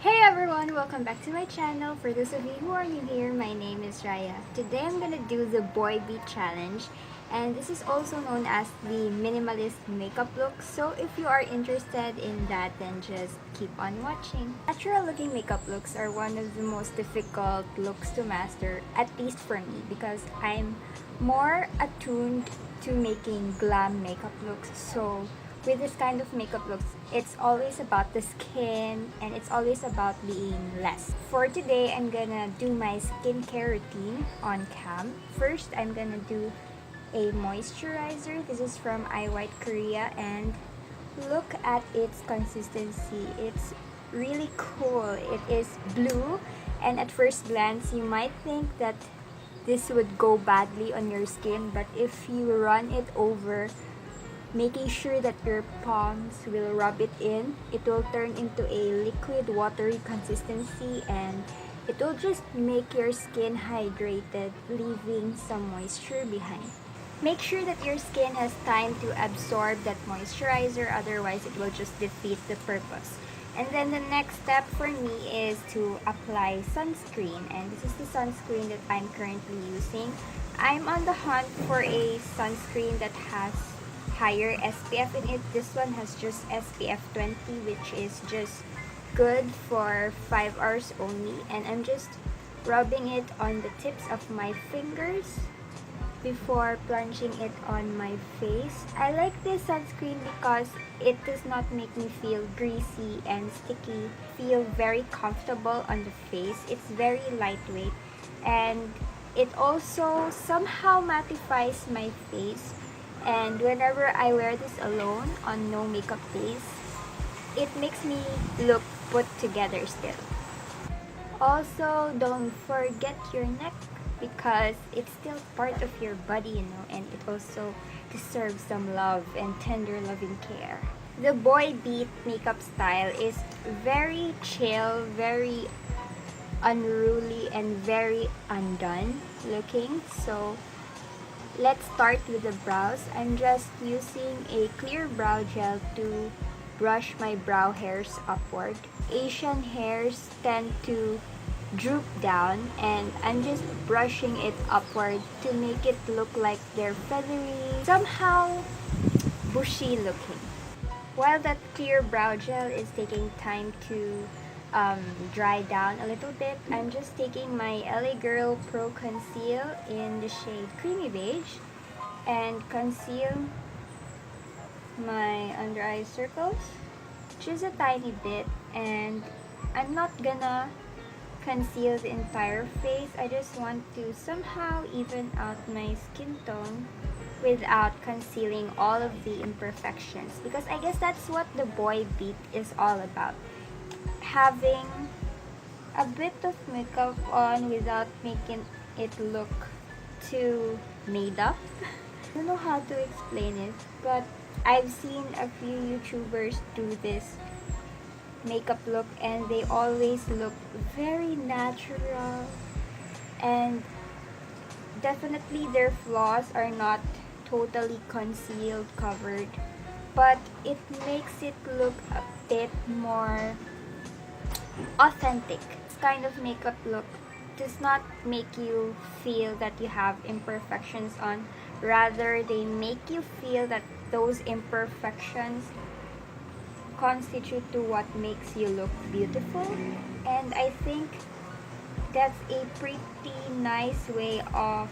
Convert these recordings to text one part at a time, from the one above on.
Hey everyone! Welcome back to my channel. For those of you who are new here, my name is Raya. Today I'm gonna do the Boy Beat Challenge, and this is also known as the minimalist makeup look. So if you are interested in that, then just keep on watching. Natural looking makeup looks are one of the most difficult looks to master, at least for me, because I'm more attuned to making glam makeup looks. So with this kind of makeup looks, it's always about the skin and it's always about being less. For today, I'm gonna do my skincare routine on cam. First, I'm gonna do a moisturizer. This is from iWhite Korea, and look at its consistency. It's really cool. It is blue, and at first glance, you might think that this would go badly on your skin, but if you run it over, making sure that your palms will rub it in, it will turn into a liquid watery consistency, and it will just make your skin hydrated, leaving some moisture behind. Make sure that your skin has time to absorb that moisturizer, otherwise it will just defeat the purpose. And then the next step for me is to apply sunscreen, and this is the sunscreen that I'm currently using. I'm on the hunt for a sunscreen that has higher SPF in it. This one has just SPF 20, which is just good for 5 hours only, and I'm just rubbing it on the tips of my fingers before plunging it on my face. I like this sunscreen because it does not make me feel greasy and sticky. Feel very comfortable on the face. It's very lightweight, and it also somehow mattifies my face. And whenever I wear this alone on no makeup days, it makes me look put together still. Also, don't forget your neck because it's still part of your body, and it also deserves some love and tender loving care. The Boy Beat makeup style is very chill, very unruly, and very undone looking. So let's start with the brows. I'm just using a clear brow gel to brush my brow hairs upward. Asian hairs tend to droop down, and I'm just brushing it upward to make it look like they're feathery, somehow bushy looking. While that clear brow gel is taking time to dry down a little bit, I'm just taking my LA Girl Pro Conceal in the shade Creamy Beige and conceal my under eye circles just a tiny bit. And I'm not gonna conceal the entire face. I just want to somehow even out my skin tone without concealing all of the imperfections, because I guess that's what the Boy Beat is all about. Having a bit of makeup on without making it look too made up. I don't know how to explain it, but I've seen a few YouTubers do this makeup look, and they always look very natural, and definitely their flaws are not totally concealed, covered, but it makes it look a bit more authentic. This kind of makeup look does not make you feel that you have imperfections on. Rather, they make you feel that those imperfections constitute to what makes you look beautiful. And I think that's a pretty nice way of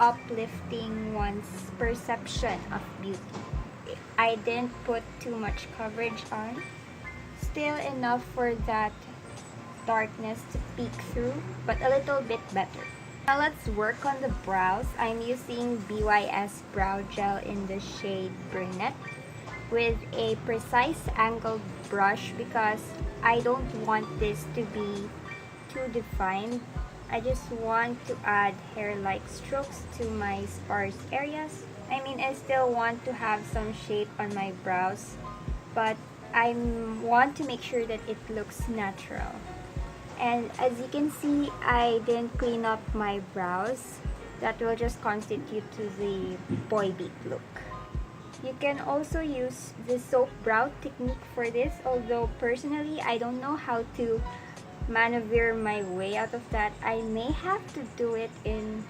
uplifting one's perception of beauty. I didn't put too much coverage on, still enough for that darkness to peek through, but a little bit better. Now let's work on the brows. I'm using BYS Brow Gel in the shade Brunette with a precise angled brush because I don't want this to be too defined. I just want to add hair-like strokes to my sparse areas. I still want to have some shape on my brows, but I want to make sure that it looks natural. And as you can see, I didn't clean up my brows. That will just constitute to the Boy Beat look. You can also use the soap brow technique for this, although personally I don't know how to maneuver my way out of that. I may have to do it in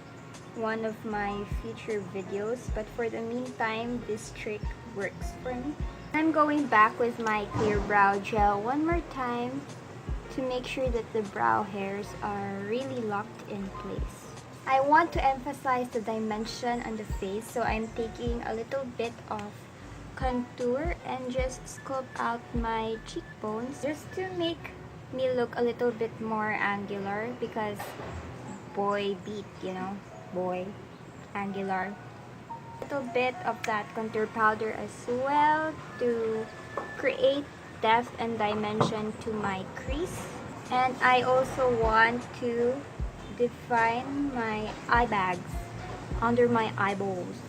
one of my future videos, but for the meantime this trick works for me. I'm going back with my clear brow gel one more time to make sure that the brow hairs are really locked in place. I want to emphasize the dimension on the face, so I'm taking a little bit of contour and just sculpt out my cheekbones just to make me look a little bit more angular, because boy beat, you know, boy angular. A little bit of that contour powder as well to create depth and dimension to my crease. And I also want to define my eye bags under my eyeballs,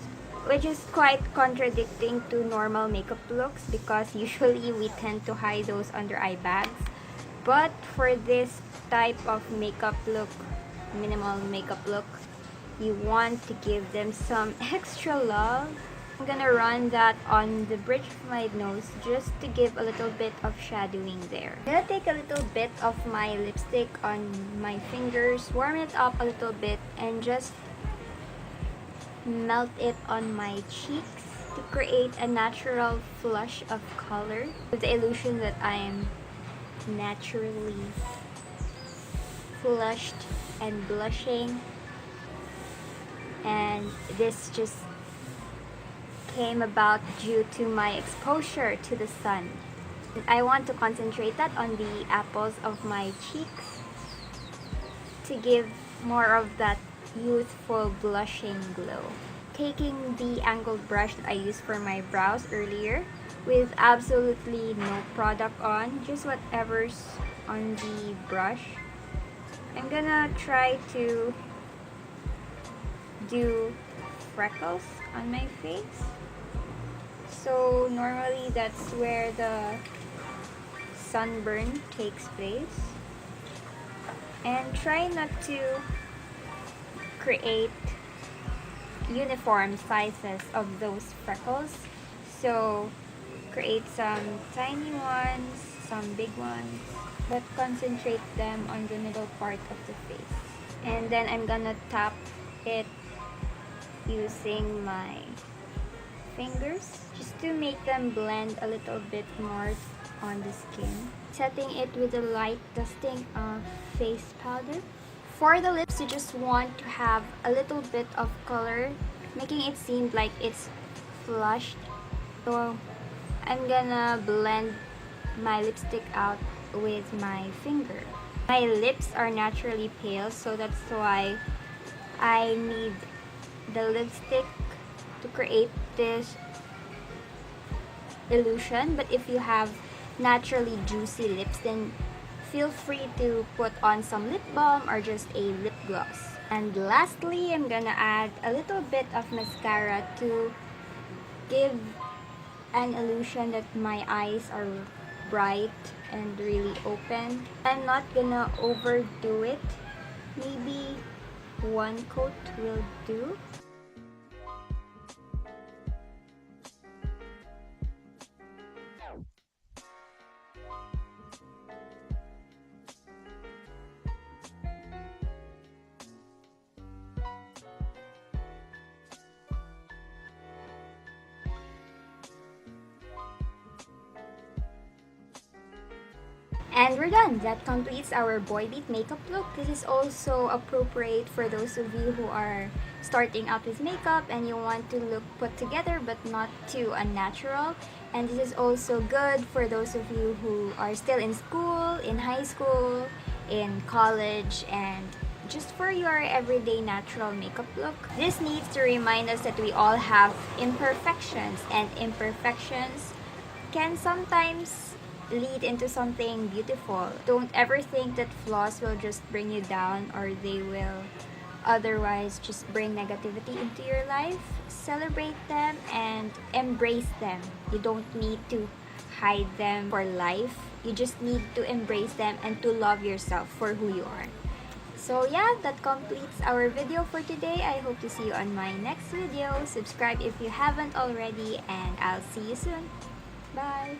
which is quite contradicting to normal makeup looks because usually we tend to hide those under eye bags. But for this type of makeup look, minimal makeup look, you want to give them some extra love. I'm gonna run that on the bridge of my nose just to give a little bit of shadowing there. I'm gonna take a little bit of my lipstick on my fingers, warm it up a little bit, and just melt it on my cheeks to create a natural flush of color with the illusion that I am naturally flushed and blushing. And this just came about due to my exposure to the sun. I want to concentrate that on the apples of my cheeks to give more of that youthful blushing glow. Taking the angled brush that I used for my brows earlier with absolutely no product on, just whatever's on the brush, I'm gonna try to do freckles on my face. So normally that's where the sunburn takes place. And try not to create uniform sizes of those freckles. So create some tiny ones, some big ones, but concentrate them on the middle part of the face. And then I'm gonna tap it using my fingers just to make them blend a little bit more on the skin. Setting it with a light dusting of face powder. For the lips, you just want to have a little bit of color, making it seem like it's flushed. So I'm gonna blend my lipstick out with my finger. My lips are naturally pale, so that's why I need the lipstick to create this illusion. But if you have naturally juicy lips, then feel free to put on some lip balm or just a lip gloss. And lastly, I'm gonna add a little bit of mascara to give an illusion that my eyes are bright and really open. I'm not gonna overdo it. Maybe one coat will do. And we're done! That completes our boy beat makeup look. This is also appropriate for those of you who are starting out with makeup and you want to look put together but not too unnatural. And this is also good for those of you who are still in school, in high school, in college, and just for your everyday natural makeup look. This needs to remind us that we all have imperfections, and imperfections can sometimes lead into something beautiful. Don't ever think that flaws will just bring you down, or they will otherwise just bring negativity into your life. Celebrate them and embrace them. You don't need to hide them for life. You just need to embrace them and to love yourself for who you are. So yeah, that completes our video for today. I hope to see you on my next video. Subscribe if you haven't already, and I'll see you soon. Bye!